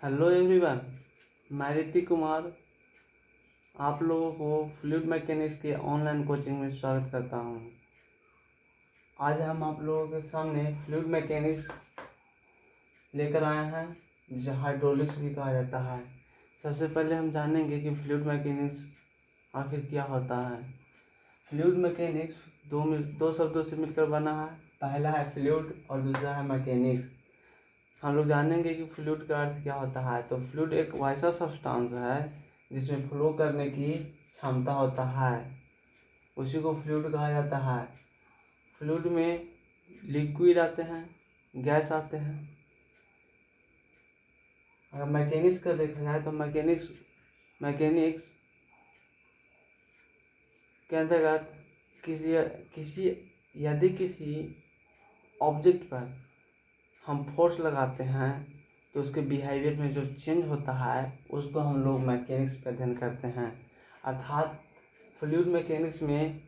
Hello everyone, मैं ऋतिक कुमार आप लोगों को फ्लूइड मैकेनिक्स के ऑनलाइन कोचिंग में स्वागत करता हूं। आज हम आप लोगों के सामने फ्लूइड मैकेनिक्स लेकर आए हैं जिसे हाइड्रोलिक्स भी कहा जाता है। सबसे पहले हम जानेंगे कि फ्लूइड मैकेनिक्स आखिर क्या होता है। फ्लूइड मैकेनिक्स दो शब्दों से मिलकर बना है। पहला है फ्लूइड और दूसरा है मैकेनिक्स। हम लोग जानेंगे कि फ्लूइड का अर्थ क्या होता है। तो फ्लूइड एक वैसा सब्सटेंस है जिसमें फ्लो करने की क्षमता होता है, उसी को फ्लूइड कहा जाता है। फ्लूइड में लिक्विड आते हैं, गैस आते हैं। अगर मैकेनिक्स का देखा जाए तो मैकेनिक्स के अंतर्गत यदि किसी ऑब्जेक्ट पर हम फोर्स लगाते हैं तो उसके बिहेवियर में जो चेंज होता है उसको हम लोग मैकेनिक्स पे अध्ययन करते हैं। अर्थात फ्लूइड मैकेनिक्स में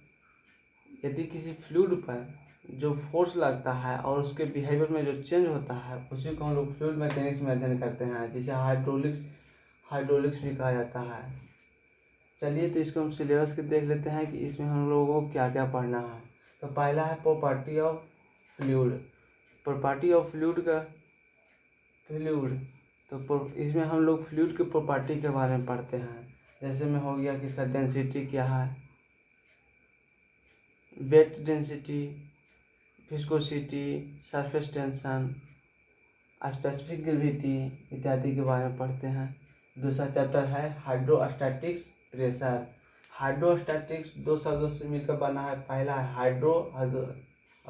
यदि किसी फ्लूइड पर जो फोर्स लगता है और उसके बिहेवियर में जो चेंज होता है उसी को हम लोग फ्लूइड मैकेनिक्स में अध्ययन करते हैं, जिसे हाइड्रोलिक्स भी कहा जाता है। चलिए तो इसको हम सिलेबस के देख लेते हैं कि इसमें हम लोगों को क्या क्या पढ़ना है। तो पहला है property of fluid. Property of fluid तो इसमें हम लोग फ्लूइड की प्रॉपर्टी के बारे में पढ़ते हैं। जैसे में हो गया कि इसका डेंसिटी क्या है, weight density, viscosity, surface tension, specific gravity इत्यादि के बारे में पढ़ते हैं। दूसरा चैप्टर है हाइड्रोस्टैटिक्स प्रेशर। हाइड्रोस्टैटिक्स दो शब्दों से मिलकर बना है। पहला है हाइड्रो और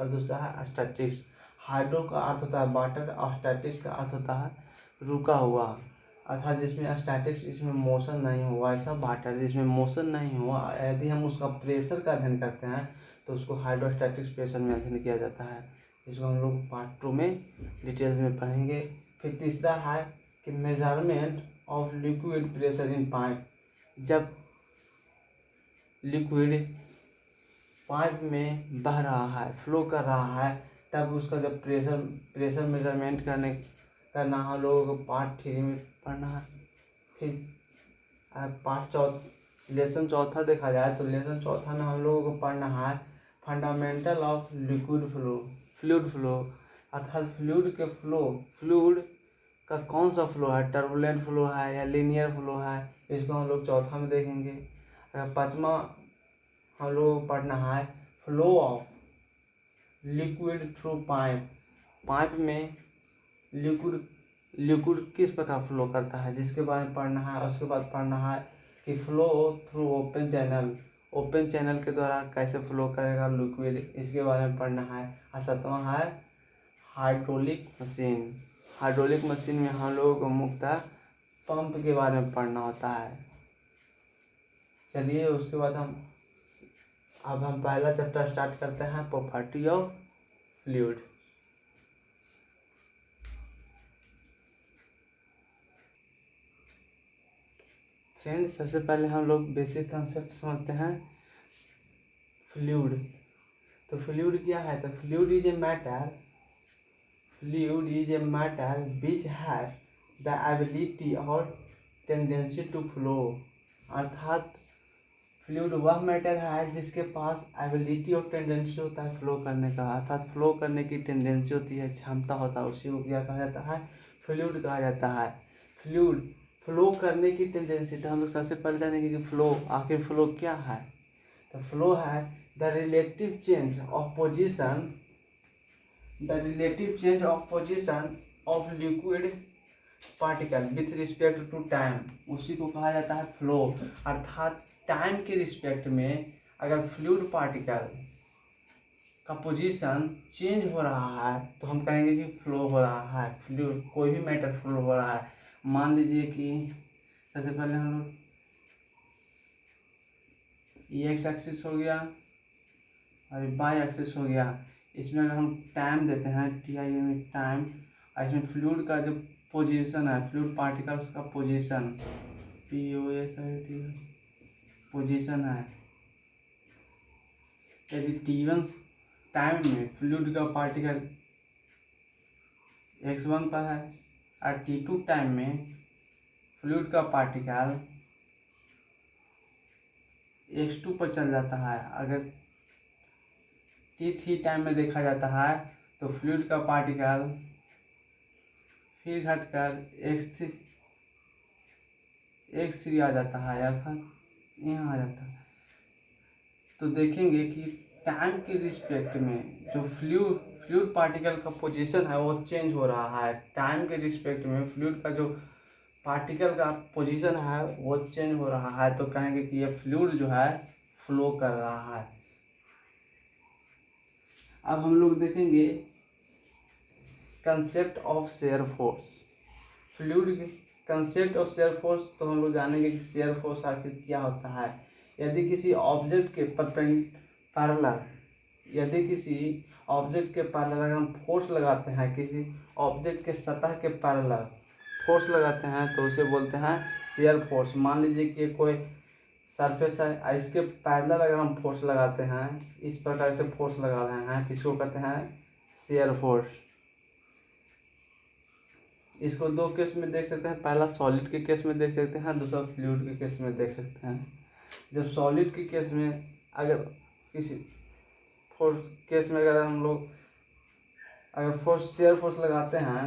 दूसरा है स्टैटिक्स। हाइड्रो का अर्थ होता है वाटर और स्टैटिक्स का अर्थ होता है रुका हुआ, अर्थात जिसमें स्टैटिक्स इसमें मोशन नहीं हुआ, ऐसा वाटर जिसमें मोशन नहीं हुआ। यदि हम उसका प्रेशर का अध्ययन करते हैं तो उसको हाइड्रोस्टैटिक्स प्रेशर में अध्ययन किया जाता है। इसको हम लोग पार्ट 2 में डिटेल्स में पढ़ेंगे। फिर तीसरा है कि measurement of liquid pressure in pipe. जब लिक्विड पाइप में बह रहा है, फ्लो कर रहा है, तब उसका जब प्रेशर मेजरमेंट करना हम लोगों को पार्ट 3 में पढ़ना है। फिर लेसन चौथा देखा जाए तो लेसन चौथा में हम लोगों को पढ़ना है फंडामेंटल ऑफ फ्लूइड फ्लो, अर्थात फ्लूइड का कौन सा फ्लो है, टर्बुलेंट फ्लो है या लीनियर फ्लो है, इसको हम लोग चौथा में देखेंगे। पाँचवा हम लोगों को पढ़ना है flow of liquid through pipe में लिक्विड किस प्रकार फ्लो करता है, जिसके बारे में पढ़ना है। उसके बाद पढ़ना है कि फ्लो थ्रू ओपन चैनल के द्वारा कैसे फ्लो करेगा लिक्विड, इसके बारे में पढ़ना है। और सातवां है हाइड्रोलिक मशीन में हम लोगों को मुख्यतः पंप के बारे में पढ़ना होता है। चलिए उसके बाद हम पहला चैप्टर स्टार्ट करते हैं, प्रॉपर्टी ऑफ फ्लूइड। फ्रेंड्स, सबसे पहले हम लोग बेसिक कंसेप्ट समझते हैं फ्लूइड। तो फ्लूइड क्या है? तो fluid is a matter which have the ability और टेंडेंसी टू फ्लो। अर्थात फ्लूइड वह मैटर है जिसके पास एबिलिटी और टेंडेंसी होता है फ्लो करने का, अर्थात फ्लो करने की टेंडेंसी होती है, क्षमता होता है, उसी को क्या कहा जाता है? फ्लूइड कहा जाता है। फ्लूइड फ्लो करने की टेंडेंसी। तो हम लोग सबसे पहले जानेंगे कि आखिर फ्लो क्या है। तो फ्लो है the relative change of position of liquid particle with respect to time, उसी को कहा जाता है फ्लो। अर्थात टाइम के रिस्पेक्ट में अगर फ्लूइड पार्टिकल का पोजीशन चेंज हो रहा है तो हम कहेंगे कि फ्लो हो रहा है, फ्लूइड कोई भी मैटर फ्लो हो रहा है। मान लीजिए कि सबसे पहले हम लोग ये एक्स एक्सिस हो गया और वाई एक्सिस हो गया। इसमें अगर हम टाइम देते हैं TIM टाइम, और इसमें फ्लूइड का जो पोजीशन है, फ्लूइड पार्टिकल्स का पोजीशन पोजीशन है। यदि T1 टाइम में फ्लूइड का पार्टिकल x1 पर है और T2 टाइम में फ्लूइड का पार्टिकल X2 पर चल जाता है। अगर T3 टाइम में देखा जाता है तो फ्लूइड का पार्टिकल फिर घटकर X3 आ जाता है, अर्थात यहाँ आ जाता है। तो देखेंगे कि टाइम के रिस्पेक्ट में जो फ्लूइड पार्टिकल का पोजीशन है वो चेंज हो रहा है। टाइम के रिस्पेक्ट में फ्लूइड का जो पार्टिकल का पोजीशन है वो चेंज हो रहा है, तो कहेंगे कि ये फ्लूइड जो है फ्लो कर रहा है। अब हम लोग देखेंगे concept of shear force. Fluid के कंसेप्ट ऑफ शेयर फोर्स तो हम लोग जानेंगे कि शेयर फोर्स आखिर क्या होता है। यदि किसी ऑब्जेक्ट के पैरेलल अगर हम फोर्स लगाते हैं, किसी ऑब्जेक्ट के सतह के पैरेलल फोर्स लगाते हैं तो उसे बोलते हैं शेयर फोर्स। मान लीजिए कि कोई सरफेस है, इसके पैरेलल अगर हम फोर्स लगाते हैं, इस प्रकार से फोर्स लगा रहे हैं, इसको कहते हैं शेयर फोर्स। इसको दो केस में देख सकते हैं, पहला सॉलिड के केस में देख सकते हैं, दूसरा फ्लूइड के केस में देख सकते हैं। जब सॉलिड के केस में अगर किसी फोर्स केस में अगर हम लोग शेयर फोर्स लगाते हैं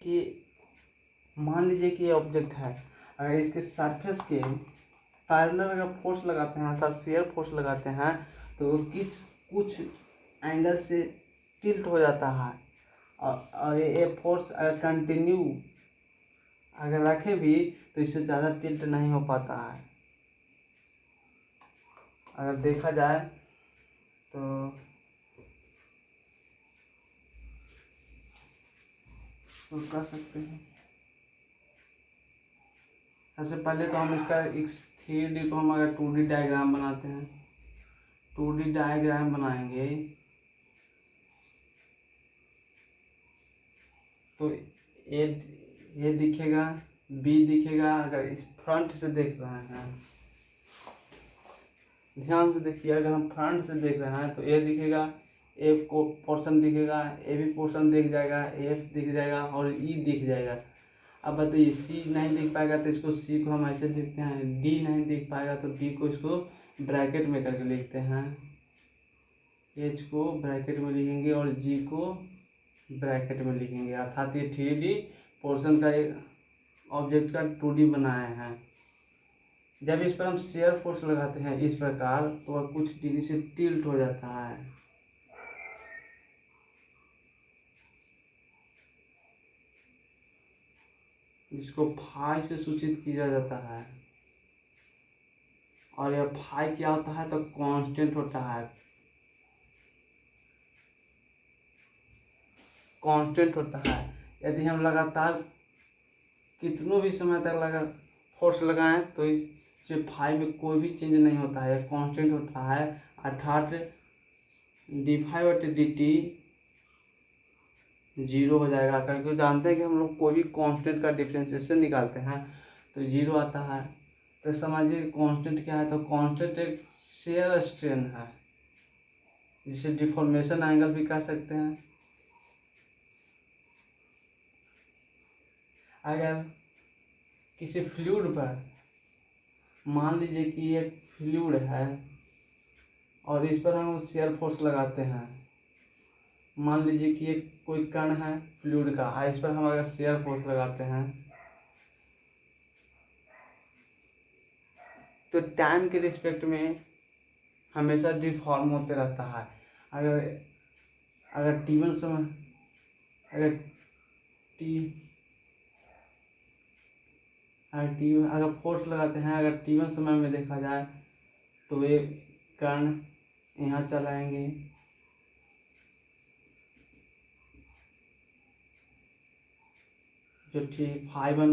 कि मान लीजिए कि ये ऑब्जेक्ट है, अगर इसके सरफेस के पैरेलल अगर फोर्स लगाते हैं अर्थात शेयर फोर्स लगाते हैं तो कुछ एंगल से टिल्ट हो जाता है, और ये फोर्स अगर कंटिन्यू अगर रखे भी तो इससे ज़्यादा टिल्ट नहीं हो पाता है। अगर देखा जाए तो कर सकते हैं। सबसे पहले तो हम इसका एक 3D को हम अगर 2D डायग्राम बनाते हैं, 2D डायग्राम बनाएंगे तो ए दिखेगा, बी दिखेगा। अगर इस फ्रंट से देख रहे हैं, ध्यान से देखिए, अगर हम फ्रंट से देख रहे हैं तो ए दिखेगा, ए को पोर्शन दिखेगा, ए भी पोर्शन दिख जाएगा, एफ दिख जाएगा और ई दिख जाएगा। अब बताइए सी नहीं दिख पाएगा तो इसको सी को हम ऐसे लिखते हैं, डी नहीं दिख पाएगा तो डी को इसको ब्रैकेट में करके लिखते हैं, एच को ब्रैकेट में लिखेंगे और जी को ब्रैकेट में लिखेंगे। अर्थात ये 3D पोर्शन का एक ऑब्जेक्ट का 2D बनाए हैं। जब इस पर हम शेयर फोर्स लगाते हैं इस प्रकार तो वह कुछ डिग्री से टिल्ट हो जाता है। जिसको फाई से सूचित किया जाता है, और यह फाई क्या होता है तो कांस्टेंट होता है, कांस्टेंट होता है। यदि हम लगातार कितनों भी समय तक फोर्स लगाएं तो इससे फाई में कोई भी चेंज नहीं होता है, कांस्टेंट होता है। अर्थात d∅/dt 0 हो जाएगा, क्योंकि जानते हैं कि हम लोग कोई भी कांस्टेंट का डिफरेंशिएशन निकालते हैं तो 0 आता है। तो समझिए कांस्टेंट क्या है, तो कांस्टेंट एक शेयर स्ट्रेन है, जिसे डिफॉर्मेशन एंगल भी कह सकते हैं। अगर किसी फ्लूइड पर मान लीजिए कि ये फ्लूइड है और इस पर हम शेयर फोर्स लगाते हैं, मान लीजिए कि एक कोई कण है फ्लूइड का, इस पर हम अगर शेयर फोर्स लगाते हैं तो टाइम के रिस्पेक्ट में हमेशा डिफॉर्म होते रहता है। अगर T1 समय अगर फोर्स लगाते हैं, अगर T1 समय में देखा जाए तो ये कण यहाँ चलाएंगे, जो Φ1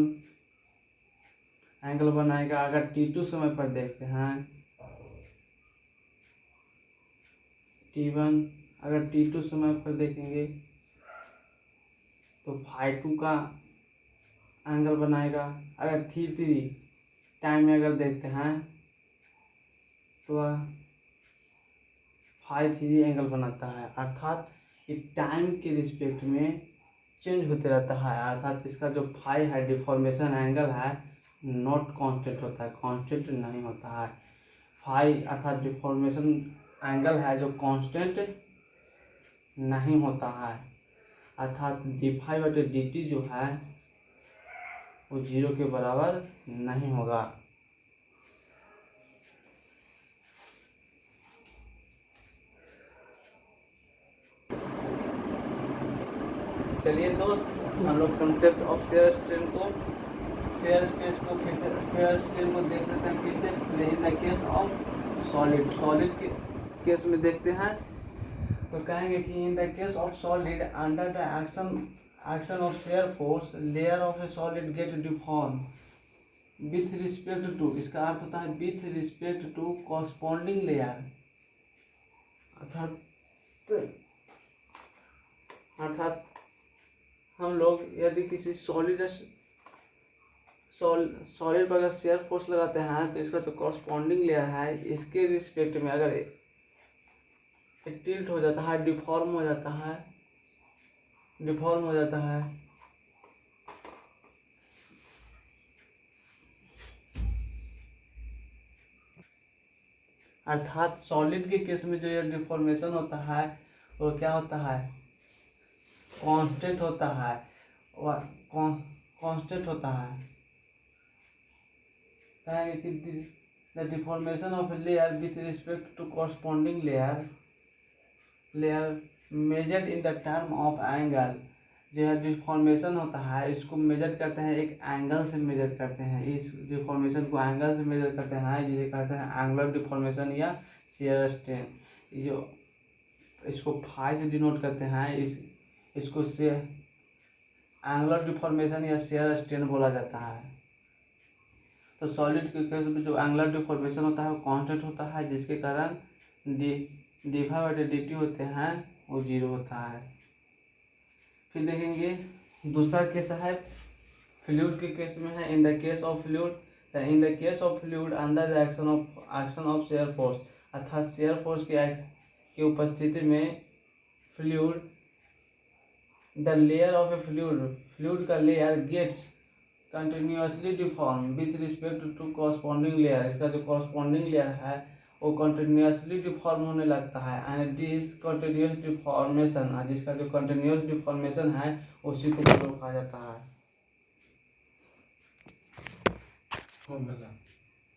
एंगल बनाएगा। अगर T2 समय पर देखते हैं, T1 अगर T2 समय पर देखेंगे तो Φ2 का एंगल बनाएगा। अगर T3 टाइम में अगर देखते हैं तो फाई थ्री एंगल बनाता है, अर्थात ये टाइम के रिस्पेक्ट में चेंज होते रहता है, अर्थात इसका जो फाई है डिफॉर्मेशन एंगल है नॉट कांस्टेंट होता है, कांस्टेंट नहीं होता है। फाई अर्थात डिफॉर्मेशन एंगल है जो कांस्टेंट नहीं होता है, अर्थात डी फाई बटे डी टी जो है वो 0 के बराबर नहीं होगा। चलिए दोस्त, हम लोग कंसेप्ट ऑफ शेयर स्ट्रेन को फिर से शेयर स्ट्रेन को देख लेते हैं फिर से in the case of solid के केस में देखते हैं। तो कहेंगे कि in the case of solid under the action of shear force layer of a solid get deform with respect to, इसका अर्थ होता है with respect to corresponding layer, अर्थात हम लोग यदि किसी सॉलिड पर अगर शेयर फोर्स लगाते हैं तो इसका जो कॉरस्पॉन्डिंग लेयर है इसके रिस्पेक्ट में अगर टिल्ट हो जाता है, डिफॉर्म हो जाता है, अर्थात सॉलिड के केस में जो ये डिफॉर्मेशन होता है वो क्या होता है, कांस्टेंट होता है, कहेंगे कि the deformation of layer with respect to corresponding layer measured in the term of angle, जो है डिफॉर्मेशन होता है इसको मेजर करते हैं, एक एंगल से मेजर करते हैं, इस डिफॉर्मेशन को एंगल से मेजर करते हैं, जिसे कहते हैं एंगुलर डिफॉर्मेशन या शेयर स्ट्रेन। जो इसको फाई से डिनोट करते हैं, इसको से एंगुलर डिफॉर्मेशन या शेयर स्ट्रेन बोला जाता है। तो सॉलिड के केस में जो एंगुलर डिफॉर्मेशन होता है वो कांस्टेंट होता है, जिसके कारण डी फाई बटे डी टी होते हैं वो 0 होता है। फिर देखेंगे दूसरा केस है फ्लूइड के केस में है। In the case of fluid under the action of shear force, अर्थात शेयर फोर्स के उपस्थिति में fluid the layer of a fluid का layer gets continuously deform with respect to corresponding layer, इसका जो कॉरस्पॉन्डिंग लेयर है वो कंटिन्यूसली डिफॉर्म होने लगता है। एंड दिस कंटिन्यूस डिफॉर्मेशन, जिसका जो कंटिन्यूस डिफॉर्मेशन है उसी को फ्लो कहा जाता है।